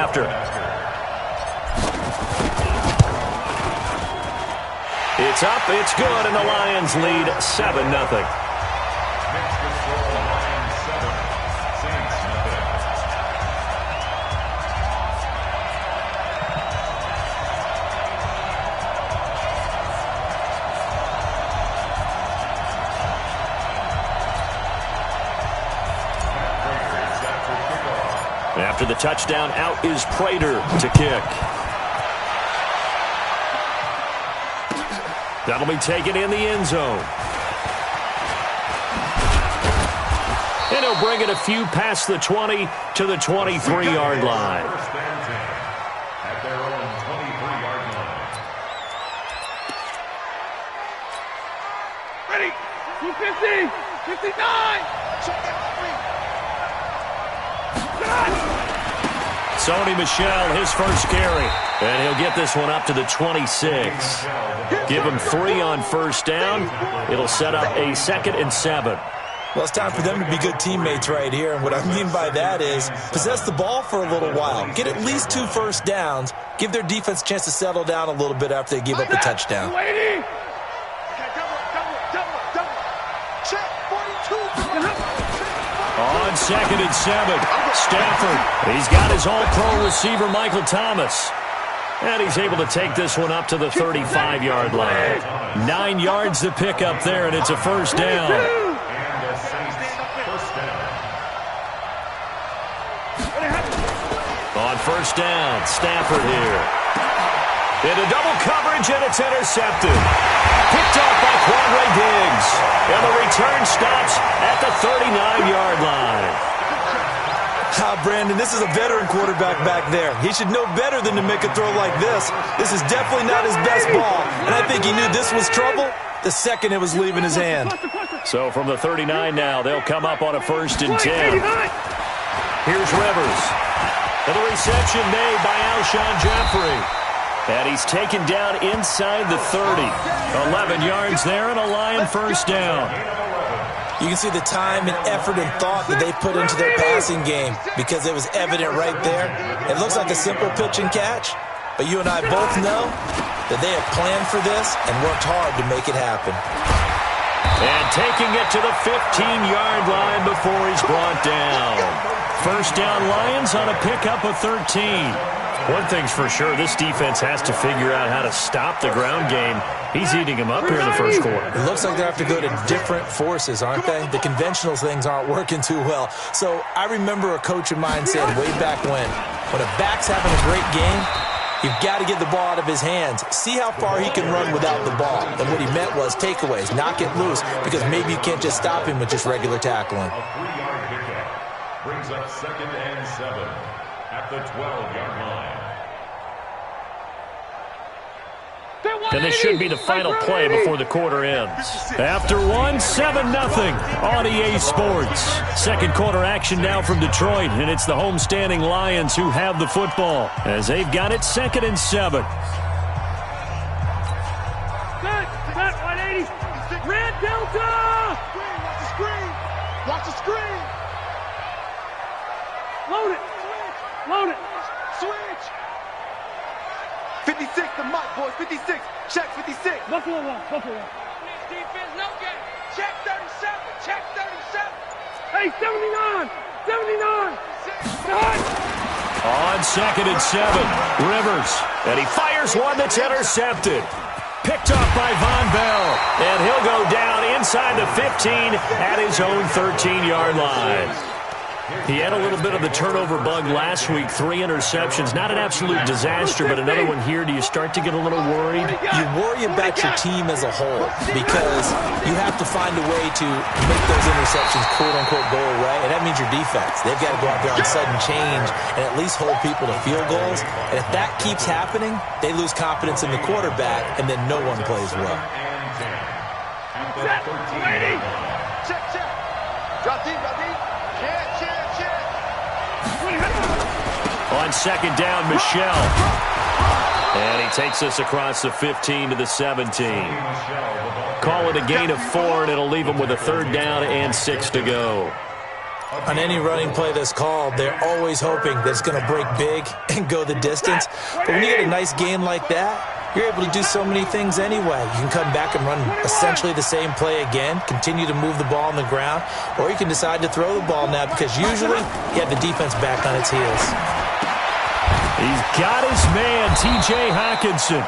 after. It's up, it's good, and the Lions lead 7-0. After the touchdown, out is Prater to kick. That'll be taken in the end zone. And he'll bring it a few past the 20 to the 23-yard line. At their own 23-yard line. Ready? 250, 59. Sony Michel, his first carry. And he'll get this one up to the 26. Give him 3 on first down. It'll set up a 2nd and 7. Well, it's time for them to be good teammates right here. And what I mean by that is possess the ball for a little while. Get at least 2 first downs. Give their defense a chance to settle down a little bit after they give up a touchdown. On 2nd and 7, Stafford. He's got his all-pro receiver, Michael Thomas. And he's able to take this one up to the 35-yard line. 9 yards to pick up there, and it's a first down. On first down, Stafford here. Into double coverage, and it's intercepted. Picked off by Quandre Diggs. And the return stops at the 39-yard line. Brandon, this is a veteran quarterback back there. He should know better than to make a throw like this. This is definitely not his best ball, and I think he knew this was trouble the second it was leaving his hand. So from the 39 now, they'll come up on a 1st and 10. Here's Rivers. And the reception made by Alshon Jeffrey. And he's taken down inside the 30. 11 yards there and a Lion first down. You can see the time and effort and thought that they put into their passing game because it was evident right there. It looks like a simple pitch and catch, but you and I both know that they have planned for this and worked hard to make it happen. And taking it to the 15-yard line before he's brought down. First down Lions on a pickup of 13. One thing's for sure, this defense has to figure out how to stop the ground game. He's eating him up here in the first quarter. It looks like they have to go to different forces, aren't they? The conventional things aren't working too well. So I remember a coach of mine said way back when a back's having a great game, you've got to get the ball out of his hands. See how far he can run without the ball. And what he meant was takeaways, knock it loose, because maybe you can't just stop him with just regular tackling. A 3-yard pickup brings up 2nd and 7 at the 12-yard line. And this should be the final play before the quarter ends. After 7-0 on EA Sports. Second quarter action now from Detroit, and it's the homestanding Lions who have the football as they've got it 2nd and 7. Set, 180. Red Delta! Watch the screen. Watch the screen. Load it. Load it. Switch. 56 to Mike, boys. 56. Check 56. Buffalo one. Buffalo one. Defense, no game. Check 37. Check 37. Hey, 79. 79. On 2nd and 7, Rivers. And he fires one that's intercepted. Picked off by Von Bell. And he'll go down inside the 15 at his own 13-yard line. He had a little bit of the turnover bug last week, 3 interceptions. Not an absolute disaster, but another one here. Do you start to get a little worried? You worry about your team as a whole because you have to find a way to make those interceptions quote-unquote go away, and that means your defense. They've got to go out there on sudden change and at least hold people to field goals. And if that keeps happening, they lose confidence in the quarterback, and then no one plays well. Check, check. Drop deep, drop deep. On 2nd down, Michel. And he takes us across the 15 to the 17. Call it a gain of 4, and it'll leave him with a 3rd down and 6 to go. On any running play that's called, they're always hoping that it's going to break big and go the distance. But when you get a nice gain like that, you're able to do so many things anyway. You can come back and run essentially the same play again, continue to move the ball on the ground, or you can decide to throw the ball now because usually you have the defense back on its heels. He's got his man, T.J. Hawkinson.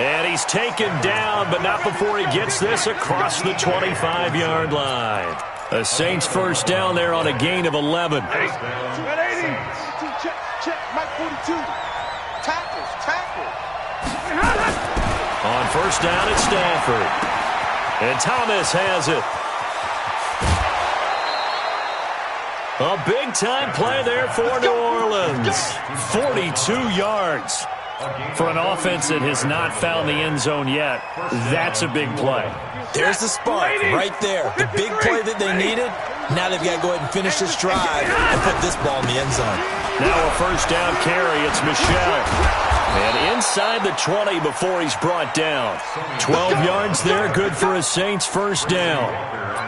And he's taken down, but not before he gets this across the 25-yard line. The Saints first down there on a gain of 11. Check, Mike 42. Tackle. On first down, it's Stafford. And Thomas has it. A big-time play there for New Orleans. 42 yards. For an offense that has not found the end zone yet, that's a big play. There's the spark right there. The big play that they needed. Now they've got to go ahead and finish this drive and put this ball in the end zone. Now a first down carry. It's Michel. And inside the 20 before he's brought down. 12 yards there, good for a Saints first down.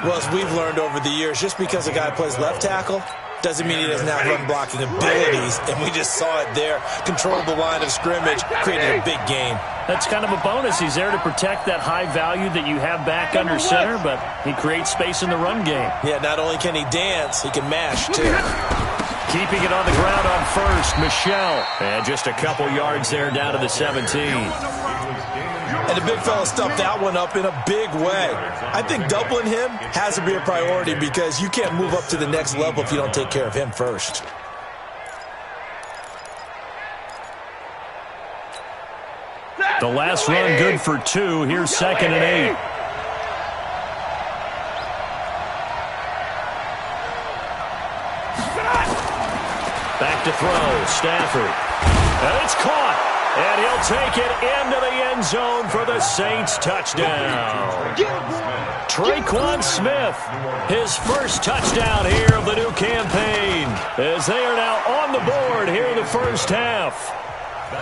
Well, as we've learned over the years, just because a guy plays left tackle doesn't mean he doesn't have run-blocking abilities, and we just saw it there. Controlled the line of scrimmage, created a big gain. That's kind of a bonus. He's there to protect that high value that you have back under center, but he creates space in the run game. Yeah, not only can he dance, he can mash, too. Keeping it on the ground on first, Michel. And just a couple yards there down to the 17. And the big fella stuffed that one up in a big way. I think doubling him has to be a priority because you can't move up to the next level if you don't take care of him first. The last run good for 2. Here's 2nd and 8. Back to throw, Stafford. And it's caught. And he'll take it into the end zone for the Saints touchdown. Traquan Smith, his first touchdown here of the new campaign, as they are now on the board here in the first half.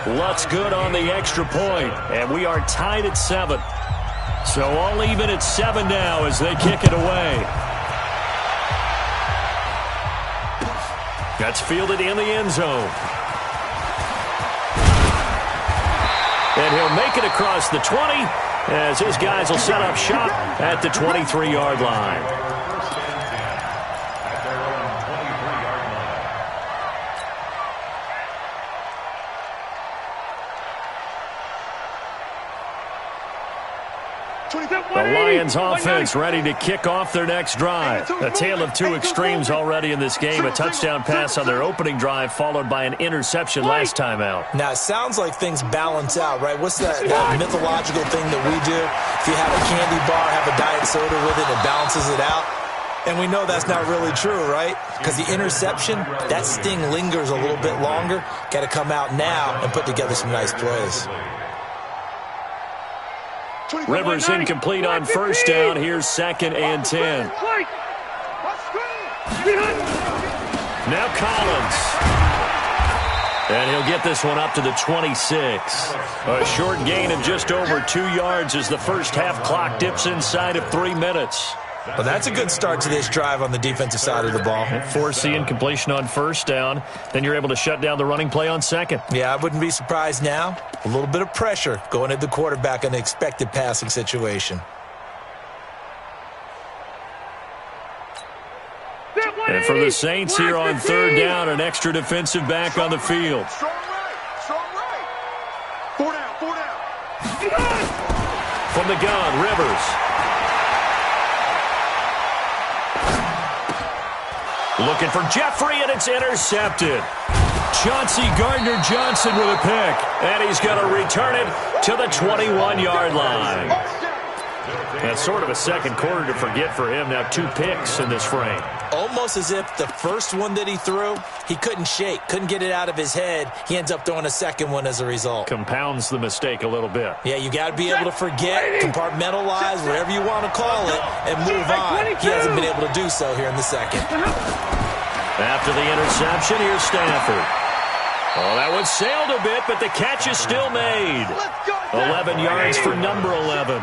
Lutt's good on the extra point, and we are tied at 7. So all even at 7 now as they kick it away. That's fielded in the end zone. And he'll make it across the 20 as his guys will set up shop at the 23-yard line. The Lions offense ready to kick off their next drive. A tale of two extremes already in this game. A touchdown pass on their opening drive followed by an interception last time out. Now, it sounds like things balance out, right? What's that mythological thing that we do? If you have a candy bar, have a diet soda with it, it balances it out. And we know that's not really true, right? Because the interception, that sting lingers a little bit longer. Got to come out now and put together some nice plays. Rivers incomplete on first down. Here's 2nd and 10. Now Collins. And he'll get this one up to the 26. A short gain of just over 2 yards as the first half clock dips inside of 3 minutes. Well, that's a good start to this drive on the defensive side of the ball. Force the incompletion on first down. Then you're able to shut down the running play on second. Yeah, I wouldn't be surprised now. A little bit of pressure going at the quarterback in an expected passing situation. And for the Saints here on third down, an extra defensive back on the field. Strong right. 4 down. From the gun, Rivers. Looking for Jeffrey, and it's intercepted. Chauncey Gardner-Johnson with a pick, and he's going to return it to the 21-yard line. That's sort of a second quarter to forget for him. Now 2 picks in this frame. Almost as if the first one that he threw, he couldn't shake, couldn't get it out of his head. He ends up throwing a second one as a result. Compounds the mistake a little bit. Yeah, you got to be able to forget, compartmentalize, whatever you want to call it, and move on. He hasn't been able to do so here in the second. After the interception, here's Stafford. Oh, that one sailed a bit, but the catch is still made. 11 yards for number 11.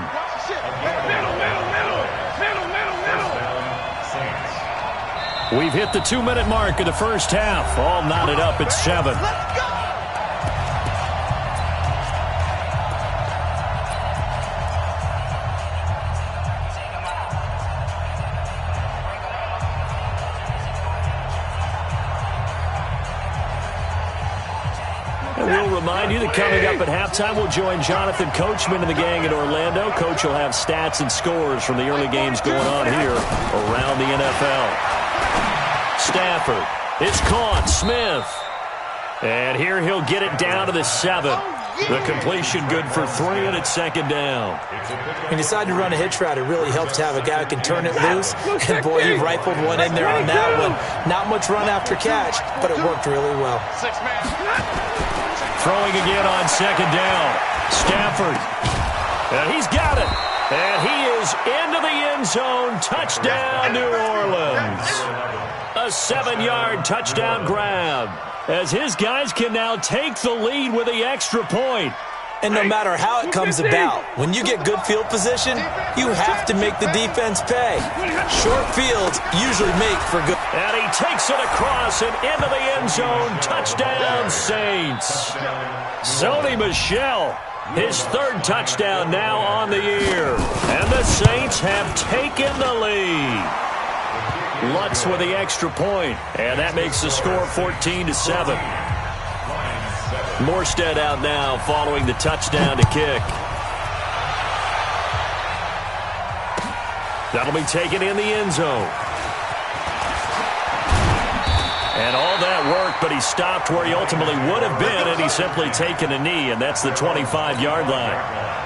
We've hit the 2-minute mark of the first half. All knotted up at 7. Let's go! We'll remind you that coming up at halftime, we'll join Jonathan Coachman and the gang in Orlando. Coach will have stats and scores from the early games going on here around the NFL. Stafford, it's caught. Smith. And here he'll get it down to the 7. The completion good for 3, and it's second down. When you decide to run a hitch route, it really helps to have a guy who can turn it loose. And, boy, he rifled one in there on that one. Not much run after catch, but it worked really well. Throwing again on second down. Stafford. And he's got it. And he is into the end zone. Touchdown, New Orleans. A 7-yard touchdown grab, as his guys can now take the lead with the extra point. And no matter how it comes about, when you get good field position, you have to make the defense pay. Short fields usually make for good. And he takes it across and into the end zone. Touchdown, Saints. Sony Michel, his 3rd touchdown now on the year. And the Saints have taken the lead. Lutz with the extra point, and that makes the score 14-7. Morstead out now following the touchdown to kick. That'll be taken in the end zone. And all that worked, but he stopped where he ultimately would have been, and he's simply taken a knee, and that's the 25-yard line.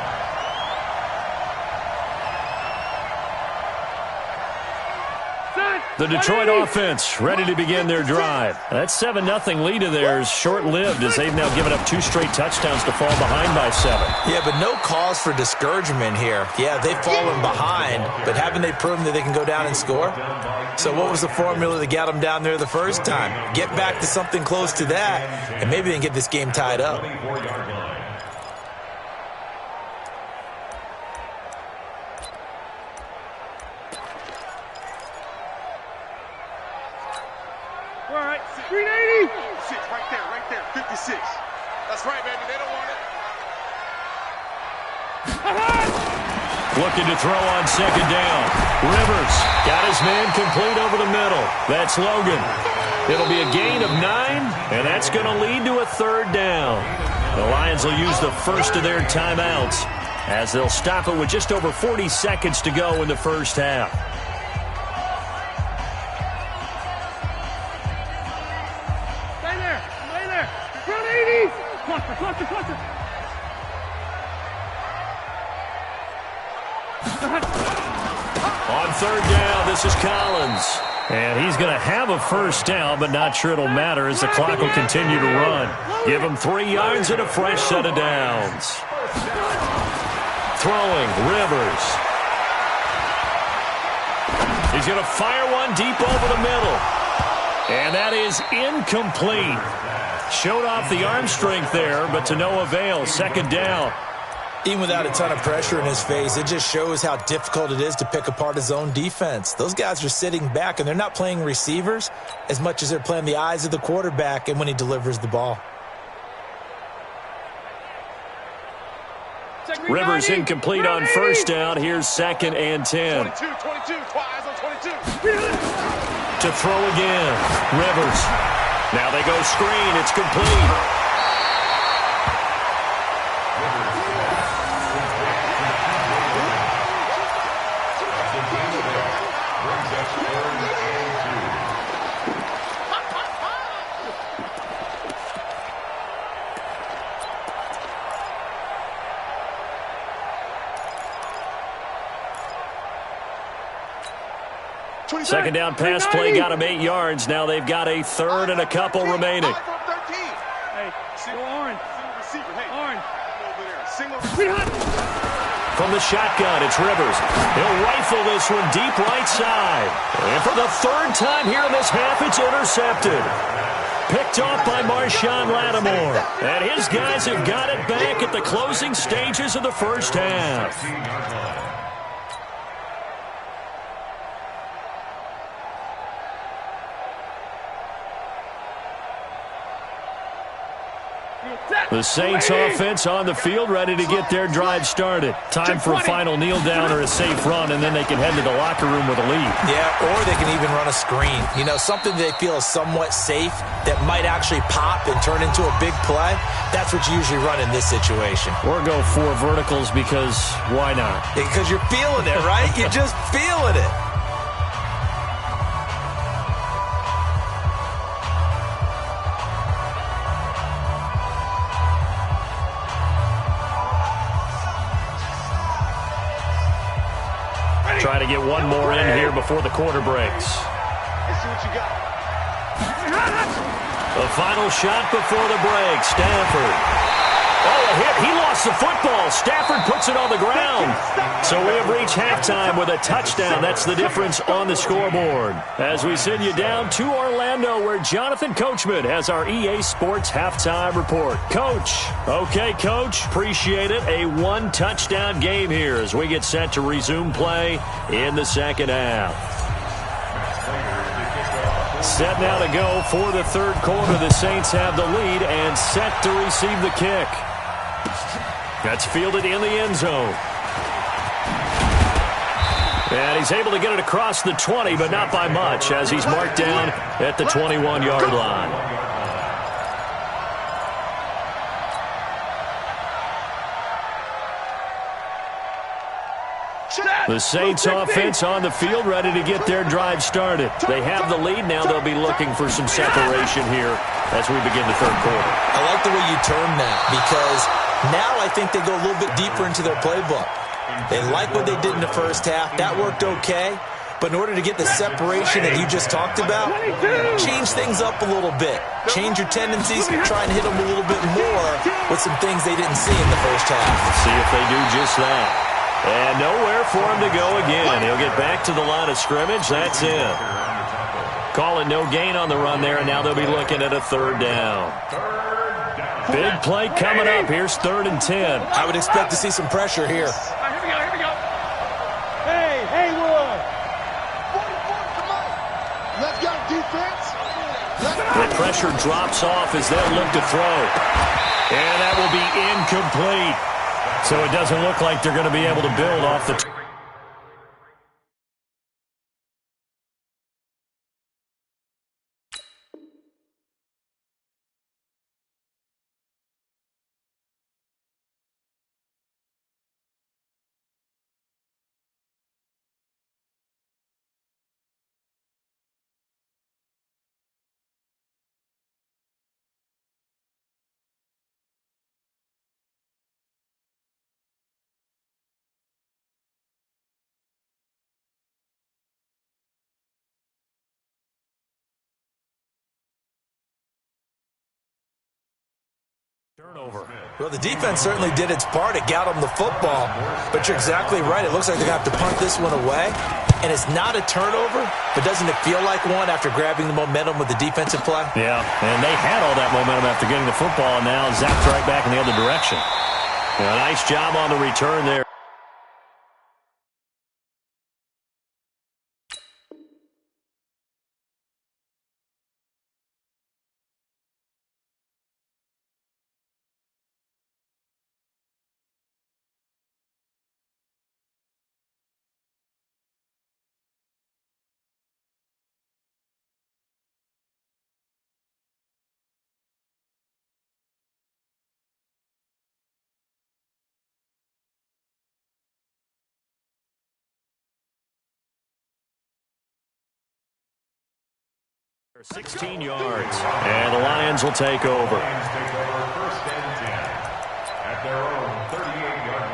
The Detroit offense ready to begin their drive. That 7-0 lead of theirs short-lived, as they've now given up 2 straight touchdowns to fall behind by 7. Yeah, but no cause for discouragement here. Yeah, they've fallen behind, but haven't they proven that they can go down and score? So what was the formula that got them down there the first time? Get back to something close to that, and maybe they can get this game tied up. All right, 380. 6 right there, 56. That's right, baby. They don't want it. Looking to throw on second down. Rivers got his man complete over the middle. That's Logan. It'll be a gain of 9, and that's going to lead to a 3rd down. The Lions will use the first of their timeouts, as they'll stop it with just over 40 seconds to go in the first half. Cluster. On 3rd down, this is Collins. And he's going to have a first down, but not sure it'll matter as the clock will continue to run. Give him 3 yards and a fresh set of downs. Throwing, Rivers. He's going to fire one deep over the middle. And that is incomplete. Showed off the arm strength there, but to no avail. 2nd down. Even without a ton of pressure in his face, it just shows how difficult it is to pick apart his own defense. Those guys are sitting back, and they're not playing receivers as much as they're playing the eyes of the quarterback and when he delivers the ball. Rivers incomplete on first down. Here's 2nd and 10. 22, eyes on 22. To throw again. Rivers. Now they go screen. It's complete. Second down pass play got him 8 yards. Now they've got a 3rd and a couple remaining. Hey, single orange. Single receiver. Hey, orange. Single. From the shotgun, it's Rivers. He'll rifle this one deep right side. And for the 3rd time here in this half, it's intercepted. Picked off by Marshawn Lattimore. And his guys have got it back at the closing stages of the first half. The Saints offense on the field, ready to get their drive started. Time for a final kneel down or a safe run, and then they can head to the locker room with a lead. Yeah, or they can even run a screen. You know, something they feel is somewhat safe that might actually pop and turn into a big play. That's what you usually run in this situation. Or go 4 verticals because why not? Because you're feeling it, right? You're just feeling it. Try to get one more in here before the quarter breaks. Let's see what you got. The final shot before the break. Stafford. Oh, a hit. He lost the football. Stafford puts it on the ground. So we have reached halftime with a touchdown. That's the difference on the scoreboard. As we send you down to Orlando, where Jonathan Coachman has our EA Sports halftime report. Coach. Okay, Coach. Appreciate it. A 1-touchdown game here as we get set to resume play in the second half. Set now to go for the third quarter. The Saints have the lead and set to receive the kick. That's fielded in the end zone. And he's able to get it across the 20, but not by much, as he's marked down at the 21-yard line. The Saints offense on the field, ready to get their drive started. They have the lead. Now they'll be looking for some separation here as we begin the third quarter. I like the way you term that, because now I think they go a little bit deeper into their playbook. They like what they did in the first half. That worked okay. But in order to get the separation that you just talked about, change things up a little bit. Change your tendencies, try and hit them a little bit more with some things they didn't see in the first half. See if they do just that. And nowhere for him to go again. He'll get back to the line of scrimmage. That's it. Call it no gain on the run there, and now they'll be looking at a third down. Big play coming up. Here's 3rd and 10. I would expect to see some pressure here. Here we go. Hey, Haywood. Let's go, defense. The pressure drops off as they'll look to throw. And that will be incomplete. So it doesn't look like they're going to be able to build off the... Turnover. Well, the defense certainly did its part. It got them the football. But you're exactly right. It looks like they're going to have to punt this one away. And it's not a turnover, but doesn't it feel like one after grabbing the momentum with the defensive play? Yeah, and they had all that momentum after getting the football, and now zapped right back in the other direction. Yeah, nice job on the return there. for 16 yards. And the Lions will take over. Lions take over first and 10 at their own 38-yard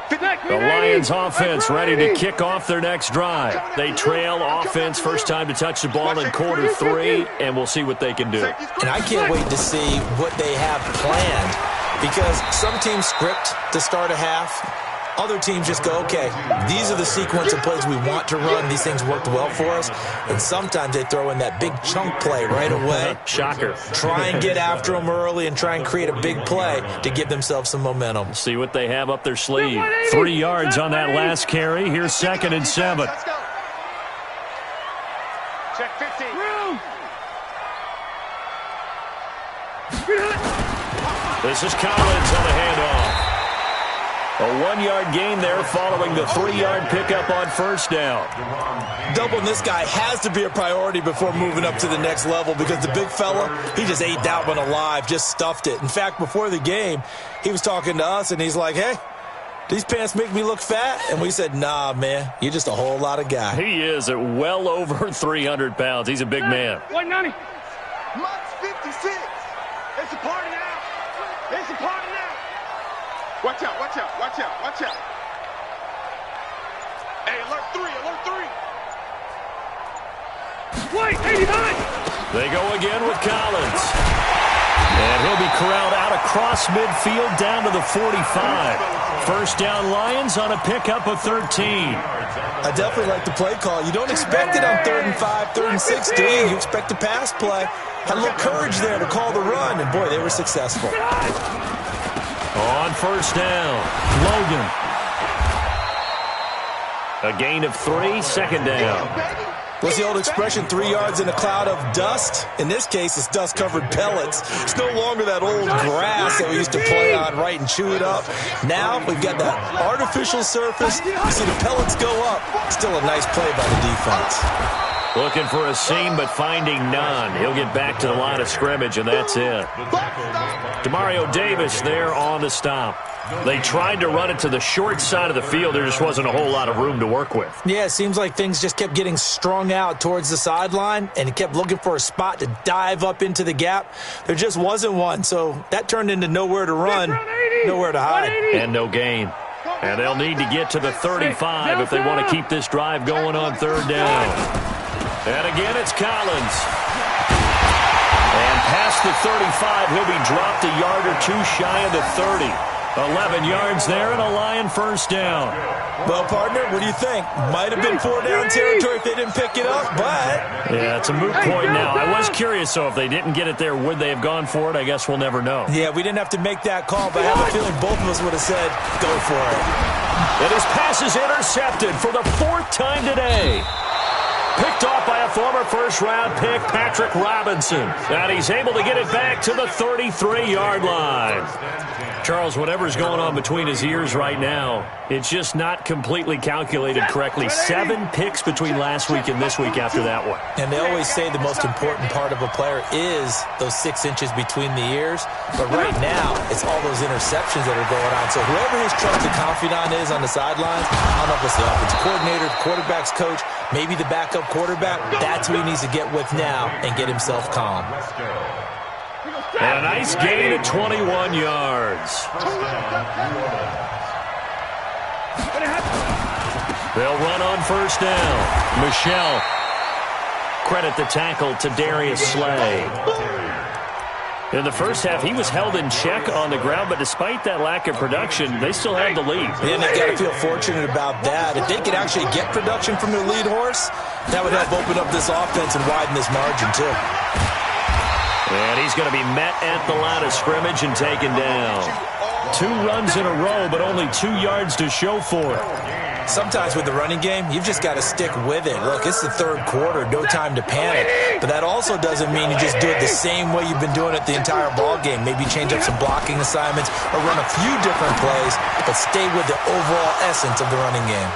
line. The Lions offense ready to kick off their next drive. They trail offense first time to touch the ball in quarter 3, and we'll see what they can do. And I can't wait to see what they have planned, because some teams script to start a half. Other teams just go, okay, these are the sequence of plays we want to run. These things worked well for us. And sometimes they throw in that big chunk play right away. Shocker. Try and get after them early and try and create a big play to give themselves some momentum. See what they have up their sleeve. 3 yards on that last carry. Here's 2nd and 7. Let's go. Check 15. This is Collins on the handoff. A 1-yard gain there following the 3-yard pickup on first down. Doubling this guy has to be a priority before moving up to the next level because the big fella, he just ate that one alive, just stuffed it. In fact, before the game, he was talking to us, and he's like, hey, these pants make me look fat? And we said, nah, man, you're just a whole lot of guy. He is at well over 300 pounds. He's a big man. 190. Max 56. It's a party now. It's a party now. Watch out, watch out, watch out, watch out. Hey, alert 3, alert 3. Wait, 89. They go again with Collins. And he'll be corralled out across midfield down to the 45. First down Lions on a pickup of 13. I definitely like the play call. You don't expect it on 3rd and 5, 3rd and 6, do you? You expect a pass play. Had a little courage there to call the run, and boy, they were successful. On first down, Logan. A gain of 3, second down. What's the old expression, 3 yards in a cloud of dust? In this case, it's dust-covered pellets. It's no longer that old grass that we used to play on, right, and chew it up. Now we've got that artificial surface. You see the pellets go up. Still a nice play by the defense. Looking for a seam, but finding none. He'll get back to the line of scrimmage, and that's it. Demario Davis there on the stop. They tried to run it to the short side of the field. There just wasn't a whole lot of room to work with. Yeah, it seems like things just kept getting strung out towards the sideline, and he kept looking for a spot to dive up into the gap. There just wasn't one, so that turned into nowhere to run, nowhere to hide. And no gain. And they'll need to get to the 35 if they want to keep this drive going on 3rd down. And again, it's Collins. And past the 35, he'll be dropped a yard or 2 shy of the 30. 11 yards there and a Lion first down. Well, partner, what do you think? Might have been 4-down territory if they didn't pick it up, but... Yeah, it's a moot point now. I was curious, so if they didn't get it there, would they have gone for it? I guess we'll never know. Yeah, we didn't have to make that call, but I have a feeling both of us would have said, go for it. And his pass is intercepted for the 4th time today. Picked off by a former first-round pick, Patrick Robinson. And he's able to get it back to the 33-yard line. Charles, whatever's going on between his ears right now, it's just not completely calculated correctly. 7 picks between last week and this week after that one. And they always say the most important part of a player is those 6 inches between the ears. But right now, it's all those interceptions that are going on. So whoever his trusted confidant is on the sidelines, I don't know if it's the offensive coordinator, the quarterback's coach, maybe the backup quarterback, that's who he needs to get with now and get himself calm. And a nice gain at 21 yards. They'll run on first down. Michelle. Credit the tackle to Darius Slay. In the first half, he was held in check on the ground, but despite that lack of production, they still had the lead. And they've got to feel fortunate about that. If they could actually get production from their lead horse, that would help open up this offense and widen this margin, too. And he's going to be met at the line of scrimmage and taken down. 2 runs in a row, but only 2 yards to show for it. Sometimes with the running game, you've just got to stick with it. Look, it's the 3rd quarter, no time to panic. But that also doesn't mean you just do it the same way you've been doing it the entire ball game. Maybe change up some blocking assignments or run a few different plays, but stay with the overall essence of the running game.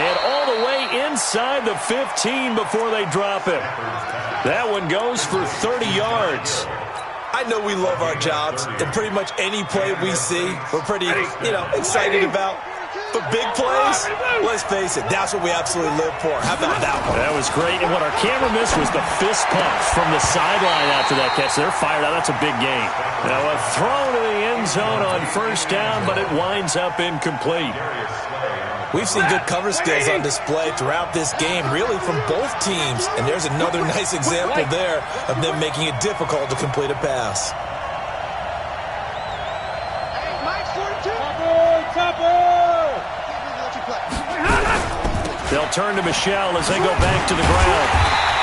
And all the way inside the 15 before they drop it. That one goes for 30 yards. I know we love our jobs, and pretty much any play we see, we're pretty, excited about. But big plays, let's face it, that's what we absolutely live for. How about that one? That was great. And what our camera missed was the fist pump from the sideline after that catch. They're fired out. That's a big gain. Now a throw to the end zone on first down, but it winds up incomplete. We've seen good cover skills on display throughout this game, really from both teams. And there's another nice example there of them making it difficult to complete a pass. They'll turn to Michelle as they go back to the ground.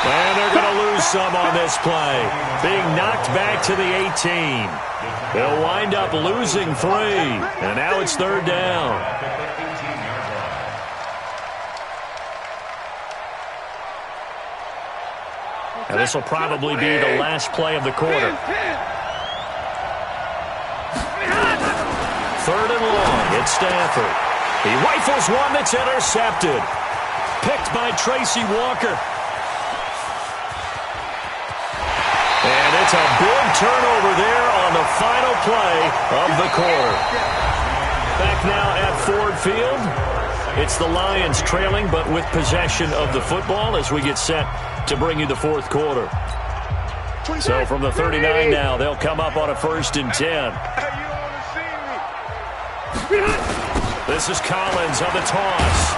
And they're going to lose some on this play. Being knocked back to the 18. They'll wind up losing 3. And now it's 3rd down. And this will probably be the last play of the quarter. 3rd and long. It's Stafford. He rifles one that's intercepted. Picked by Tracy Walker. And it's a big turnover there on the final play of the quarter. Back now at Ford Field. It's the Lions trailing, but with possession of the football as we get set to bring you the 4th quarter. So from the 39 now, they'll come up on a 1st and 10. This is Collins on the toss.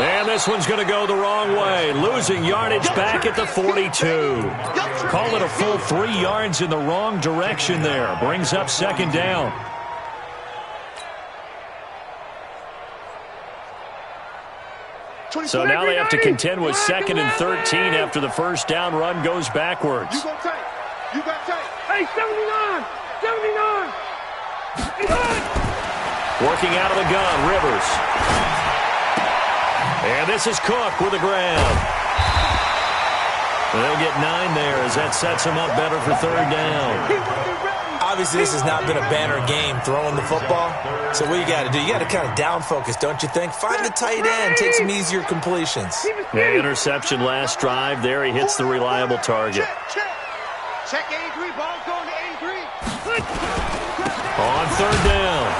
And this one's going to go the wrong way, losing yardage back at the 42. Call it a full 3 yards in the wrong direction there. Brings up 2nd down. So now they have to contend with 2nd and 13 after the 1st down run goes backwards. You got tape. You got tape. Hey, 79. 79. Working out of the gun, Rivers. And this is Cook with a grab. They'll get 9 there as that sets them up better for 3rd down. Obviously, this has not been a banner game throwing the football. So what you got to do, you got to kind of down focus, don't you think? Find the tight end, take some easier completions. Yeah, interception last drive. There he hits the reliable target. Check A3, ball's going to A3. On 3rd down,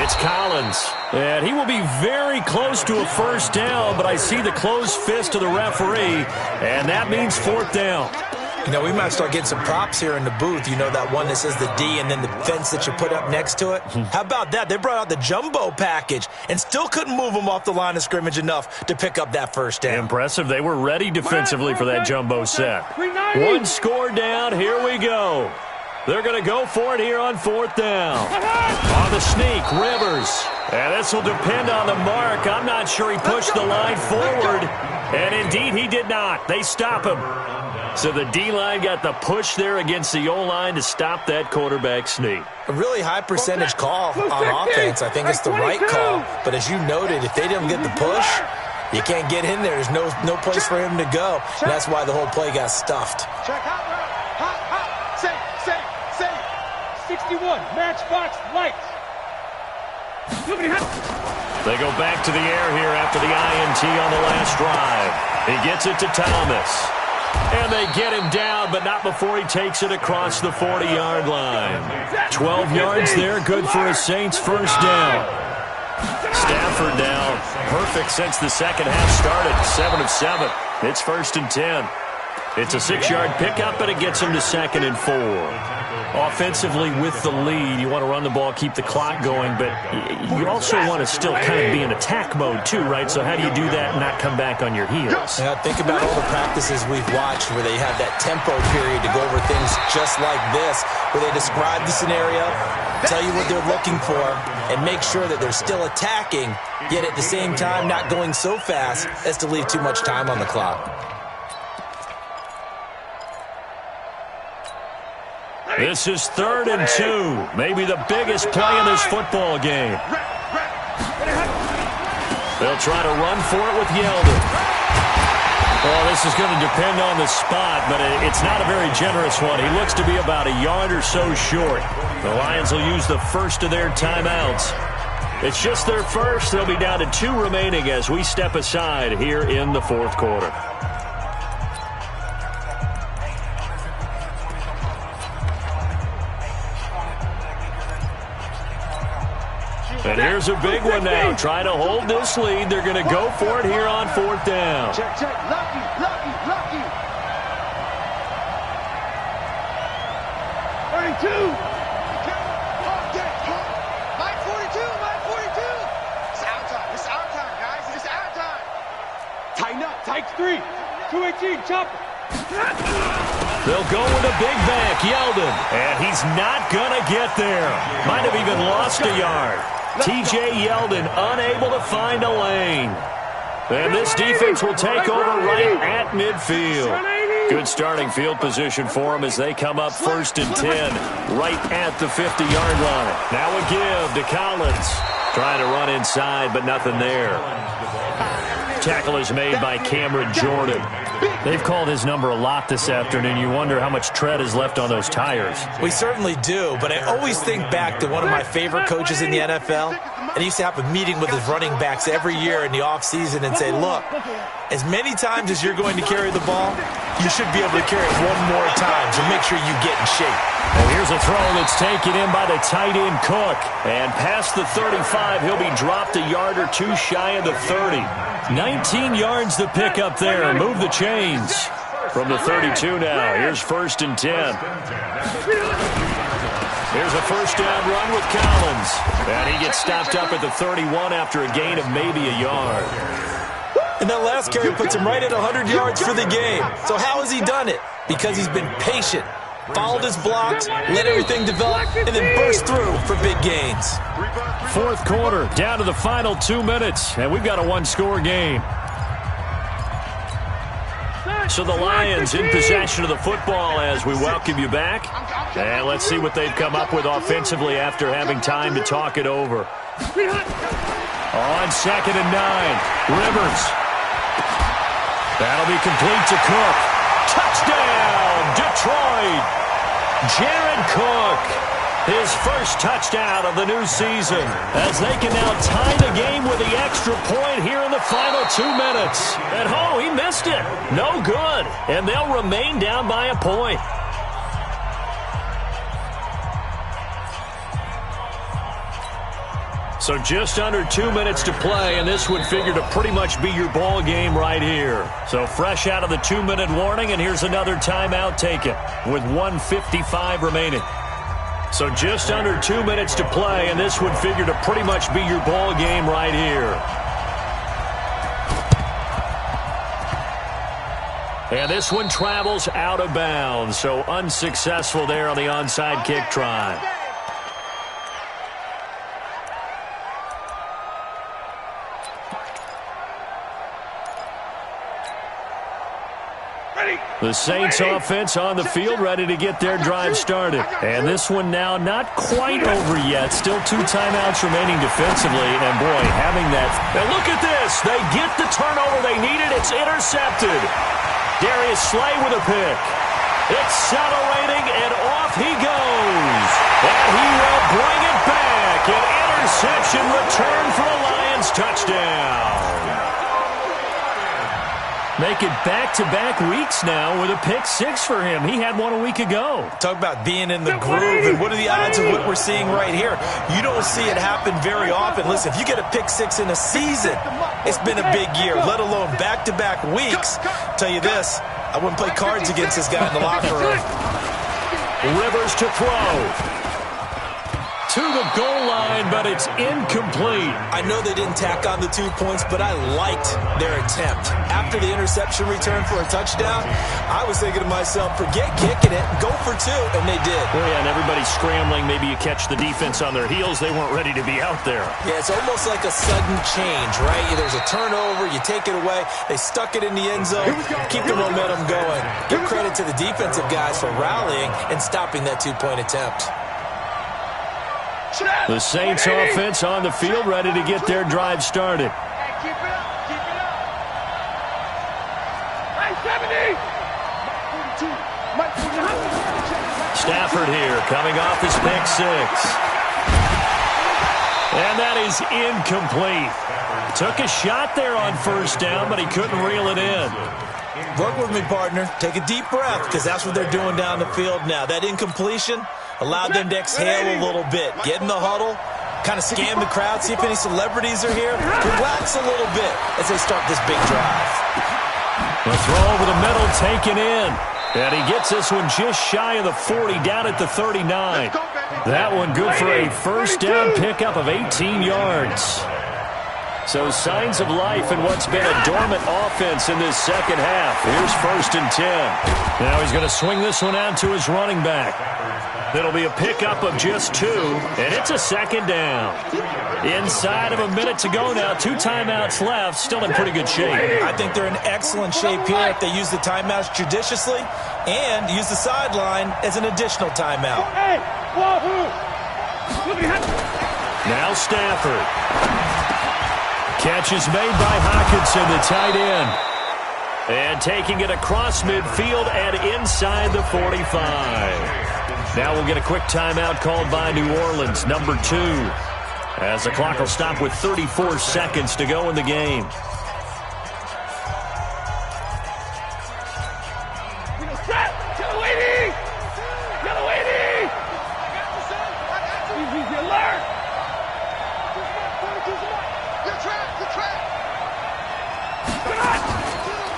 it's Collins. And he will be very close to a 1st down, but I see the closed fist of the referee, and that means 4th down. You know, we might start getting some props here in the booth. You know, that one that says the D and then the fence that you put up next to it? How about that? They brought out the jumbo package and still couldn't move them off the line of scrimmage enough to pick up that 1st down. Impressive. They were ready defensively for that jumbo set. 1 score down. Here we go. They're going to go for it here on 4th down. On the sneak, Rivers. And this will depend on the mark. I'm not sure he pushed the line forward. And indeed, he did not. They stop him. So the D-line got the push there against the O-line to stop that quarterback sneak. A really high percentage call on offense. I think it's the right call. But as you noted, if they didn't get the push, you can't get in there. There's no place for him to go. And that's why the whole play got stuffed. Check hot route. Hot. Safe. 61. Matchbox lights. They go back to the air here after the INT on the last drive. He gets it to Thomas. And they get him down, but not before he takes it across the 40-yard line. 12 yards there, good for a Saints 1st down. Stafford now, perfect since the 2nd half started, 7 of 7. It's 1st and 10. It's a 6-yard pickup, but it gets him to 2nd and 4. Offensively with the lead, you want to run the ball, keep the clock going, but you also want to still kind of be in attack mode too, right? So how do you do that and not come back on your heels? Yeah, think about all the practices we've watched where they have that tempo period to go over things just like this, where they describe the scenario, tell you what they're looking for, and make sure that they're still attacking, yet at the same time not going so fast as to leave too much time on the clock. This is 3rd and 2. Maybe the biggest play in this football game. They'll try to run for it with Yeldon. Well, this is going to depend on the spot, but it's not a very generous one. He looks to be about a yard or so short. The Lions will use the first of their timeouts. It's just their first. They'll be down to 2 remaining as we step aside here in the 4th quarter. And here's a big one now. Trying to hold this lead. They're going to go for it here on 4th down. Check. Lucky. 32. Mike 42. It's our time, guys. It's our time. Tighten up. Tight 3. 218. Chopper. They'll go with a big back, Yeldon. And he's not going to get there. Might have even lost a yard. T.J. Yeldon unable to find a lane. And this defense will take over right at midfield. Good starting field position for them as they come up 1st and 10 right at the 50-yard line. Now a give to Collins. Trying to run inside, but nothing there. tackle is made by Cameron Jordan. They've called his number a lot this afternoon. You wonder how much tread is left on those tires. We certainly do, but I always think back to one of my favorite coaches in the NFL, and he used to have a meeting with his running backs every year in the offseason and say, look, as many times as you're going to carry the ball, you should be able to carry it one more time, so make sure you get in shape. And here's a throw that's taken in by the tight end Cook. And past the 35, he'll be dropped a yard or two shy of the 30. 19 yards to pick up there. Move the chains. From the 32 now, here's 1st and 10. Here's a first down run with Collins. And he gets stopped up at the 31 after a gain of maybe a yard. And that last carry puts him right at 100 yards for the game. So how has he done it? Because he's been patient, followed his blocks, let everything develop, and then burst through for big gains. Fourth quarter, down to the final 2 minutes, and we've got a one-score game. So the Lions in possession of the football as we welcome you back. And let's see what they've come up with offensively after having time to talk it over. On 2nd and 9, Rivers. That'll be complete to Cook. Touchdown, Detroit. Jared Cook, his first touchdown of the new season, as they can now tie the game with the extra point here in the final 2 minutes. And he missed it. No good. And they'll remain down by a point. So just under 2 minutes to play, and this would figure to pretty much be your ball game right here. So fresh out of the 2-minute warning, and here's another timeout taken with 1:55 remaining. So just under 2 minutes to play, and this would figure to pretty much be your ball game right here. And this one travels out of bounds, so unsuccessful there on the onside kick try. The Saints offense on the field, ready to get their drive started. And this one now not quite over yet. Still 2 timeouts remaining defensively. And, boy, having that. And look at this. They get the turnover they needed. It's intercepted. Darius Slay with a pick. Accelerating, and off he goes. And he will bring it back. An interception return for a Lions touchdown. Make it back-to-back weeks now with a pick-6 for him. He had one a week ago. Talk about being in the groove, and what are the odds of what we're seeing right here? You don't see it happen very often. Listen, if you get a pick-6 in a season, it's been a big year, let alone back-to-back weeks. I'll tell you this, I wouldn't play cards against this guy in the locker room. Rivers to throw. To the goal line, but it's incomplete. I know they didn't tack on the 2 points, but I liked their attempt. After the interception return for a touchdown, I was thinking to myself, forget kicking it, go for 2, and they did. Well, yeah, and everybody's scrambling. Maybe you catch the defense on their heels. They weren't ready to be out there. Yeah, it's almost like a sudden change, right? There's a turnover, you take it away. They stuck it in the end zone, keep the momentum going. Give credit to the defensive guys for rallying and stopping that 2-point attempt. The Saints offense on the field, ready to get their drive started. Keep it up. Keep it up. Hey, 70. Stafford here, coming off his pick-6. And that is incomplete. Took a shot there on first down, but he couldn't reel it in. Work with me, partner. Take a deep breath, because that's what they're doing down the field now. That incompletion allowed them to exhale a little bit. Get in the huddle, kind of scan the crowd, see if any celebrities are here. Relax a little bit as they start this big drive. The throw over the middle taken in. And he gets this one just shy of the 40, down at the 39. That one good for a first down pickup of 18 yards. So signs of life in what's been a dormant offense in this second half. Here's 1st and 10. Now he's going to swing this one out to his running back. It'll be a pickup of just 2, and it's a second down. Inside of a minute to go now, 2 timeouts left, still in pretty good shape. I think they're in excellent shape here if they use the timeouts judiciously and use the sideline as an additional timeout. Now Stafford. Catch is made by Hawkinson, the tight end. And taking it across midfield and inside the 45. Now we'll get a quick timeout called by New Orleans, number 2. As the clock will stop with 34 seconds to go in the game.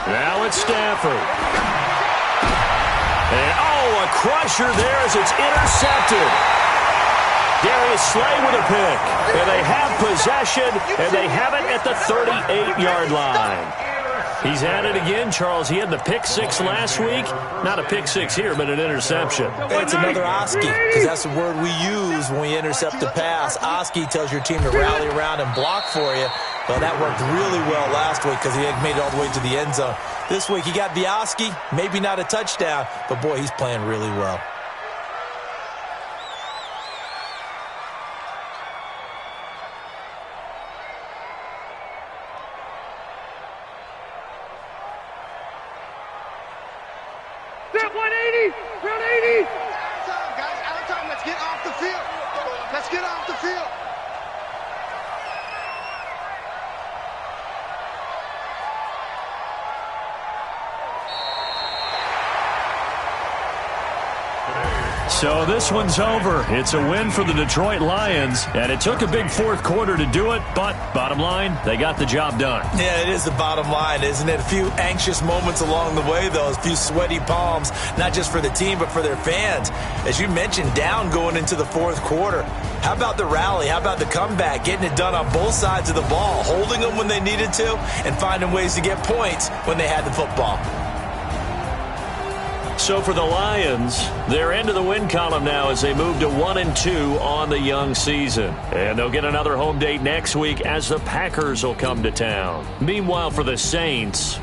Now it's Stafford. And, a crusher there as it's intercepted. Darius Slay with a pick. And they have possession, and they have it at the 38-yard line. He's at it again, Charles. He had the pick 6 last week. Not a pick 6 here, but an interception. It's another Oski, because that's the word we use when we intercept the pass. Oski tells your team to rally around and block for you. Well, that worked really well last week because he had made it all the way to the end zone. This week, he got the Oski, maybe not a touchdown, but, boy, he's playing really well. Step 180! Round 80! Out of time, guys. Out of time. Let's get off the field. Let's get off the field. So this one's over. It's a win for the Detroit Lions, and it took a big fourth quarter to do it, but bottom line, they got the job done. Yeah, it is the bottom line, isn't it? A few anxious moments along the way, though, a few sweaty palms, not just for the team, but for their fans. As you mentioned, down going into the fourth quarter. How about the rally? How about the comeback? Getting it done on both sides of the ball, holding them when they needed to, and finding ways to get points when they had the football. So for the Lions, they're into the win column now as they move to 1-2 on the young season. And they'll get another home date next week as the Packers will come to town. Meanwhile, for the Saints,